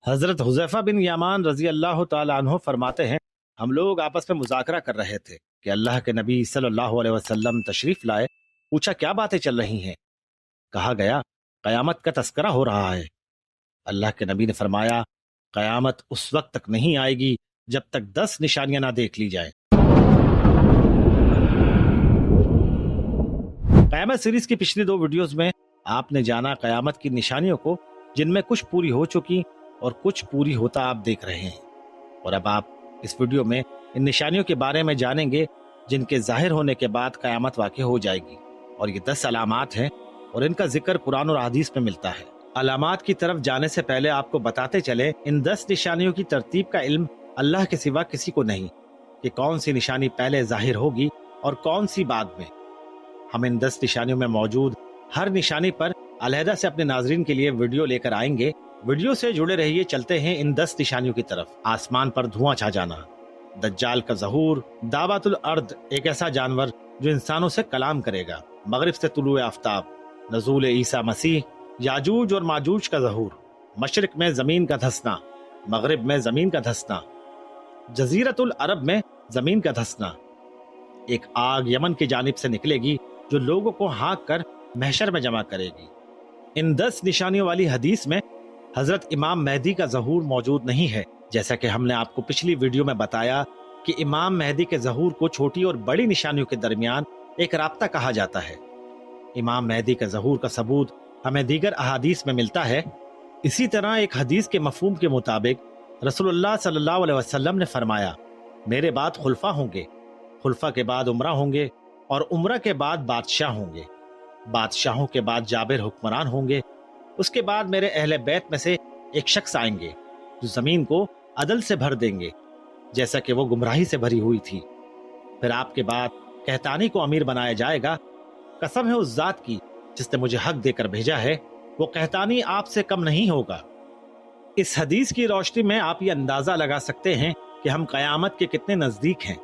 हजरत हुज़ैफा बिन यमान रजी अल्लाह ताला अन्हु फरमाते हैं, हम लोग आपस में मुज़ाकरा कर रहे थे कि अल्लाह के नबी सल्लल्लाहु अलैहि वसल्लम तशरीफ लाए। पूछा, क्या बातें चल रही हैं? कहा गया, कयामत का तस्करा हो रहा है। अल्लाह के नबी ने फरमाया, कयामत उस वक्त तक नहीं आएगी जब तक 10 निशानियां ना देख ली जाए। कयामत सीरीज की पिछली 2 वीडियोस में आपने जाना कयामत की निशानियों को, जिनमें कुछ पूरी हो चुकी और कुछ पूरी होता आप देख रहे हैं। और अब आप इस वीडियो में इन निशानियों के बारे में जानेंगे जिनके जाहिर होने के बाद कयामत वाक़ई हो जाएगी। और ये 10 अलामात हैं और इनका जिक्र कुरान और हदीस में मिलता है। अलामात की तरफ जाने से पहले आपको बताते चले, इन 10 निशानियों की तरतीब का इल्म अल्लाह के सिवा किसी को नहीं कि कौन सी निशानी पहले जाहिर होगी और कौन सी बाद में। हम इन 10 निशानियों में मौजूद हर निशानी पर अलहदा से अपने नाजरीन के लिए वीडियो लेकर आएंगे। वीडियो से जुड़े रहिए। चलते हैं इन 10 निशानियों की तरफ। आसमान पर धुआं छा जाना, दज्जाल का ज़हूर, दाबातुल अर्द, एक ऐसा जानवर जो इंसानों से कलाम करेगा, मगरिब से तुलुए आफ्ताब, नज़ूल ईसा मसीह, याजूज और माजूज का ज़हूर, मशरिक में जमीन का धंसना, मगरिब में जमीन का धंसना, जजीरतुल अरब में जमीन का धंसना। एक आग यमन की जानिब से निकलेगी जो लोगों को हाँक कर महशर में जमा करेगी। इन 10 निशानियों वाली हदीस में हजरत इमाम मेहदी का ज़हूर मौजूद नहीं है। जैसा कि हमने आपको पिछली वीडियो में बताया कि इमाम मेहदी के ज़हूर को छोटी और बड़ी निशानियों के दरमियान एक राब्ता कहा जाता है। इमाम मेहदी के ज़हूर का सबूत हमें दीगर अहादीस में मिलता है। इसी तरह एक हदीस के मफहूम के मुताबिक रसूलुल्लाह सल्लल्लाहु अलैहि वसल्लम ने फरमाया, मेरे बाद खुलफा होंगे, खुलफा के बाद उमरा होंगे और उमरा के बाद बादशाह होंगे, बादशाहों के बाद जाबिर हुक्मरान होंगे, उसके बाद मेरे अहले बैत में से एक शख्स आएंगे जो जमीन को अदल से भर देंगे जैसा कि वो गुमराही से भरी हुई थी। फिर आपके बाद कहतानी को अमीर बनाया जाएगा। कसम है उस जात की जिसने मुझे हक देकर भेजा है, वो कहतानी आपसे कम नहीं होगा। इस हदीस की रोशनी में आप ये अंदाजा लगा सकते हैं कि हम कयामत के कितने नजदीक हैं।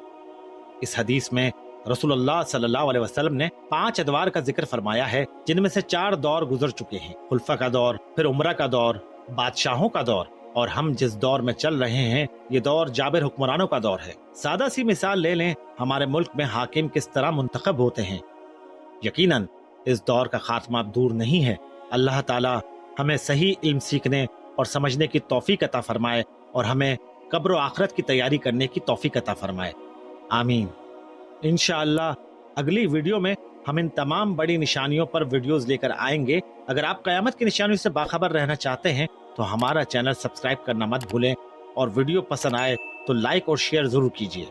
इस हदीस में रसूलुल्लाह सल्लल्लाहु अलैहि वसल्लम ने 5 अदवार का जिक्र फरमाया है, जिनमें से 4 दौर गुजर चुके हैं, खुलफा का दौर, फिर उमरा का दौर, बादशाहों का दौर, और हम जिस दौर में चल रहे हैं ये दौर जाबिर हुक्मरानों का दौर है। सादा सी मिसाल ले लें, हमारे मुल्क में हाकिम किस तरह मुंतखब होते हैं। यकीनन इस दौर का खात्मा अब दूर नहीं है। अल्लाह ताला हमें सही इल्म सीखने और समझने की तौफीक अता फरमाए और हमें कब्र और आखिरत की तैयारी करने की तौफीक अता फरमाए। आमीन। इंशाअल्लाह अगली वीडियो में हम इन तमाम बड़ी निशानियों पर वीडियोस लेकर आएंगे। अगर आप कयामत की निशानियों से बाखबर रहना चाहते हैं तो हमारा चैनल सब्सक्राइब करना मत भूलें और वीडियो पसंद आए तो लाइक और शेयर जरूर कीजिए।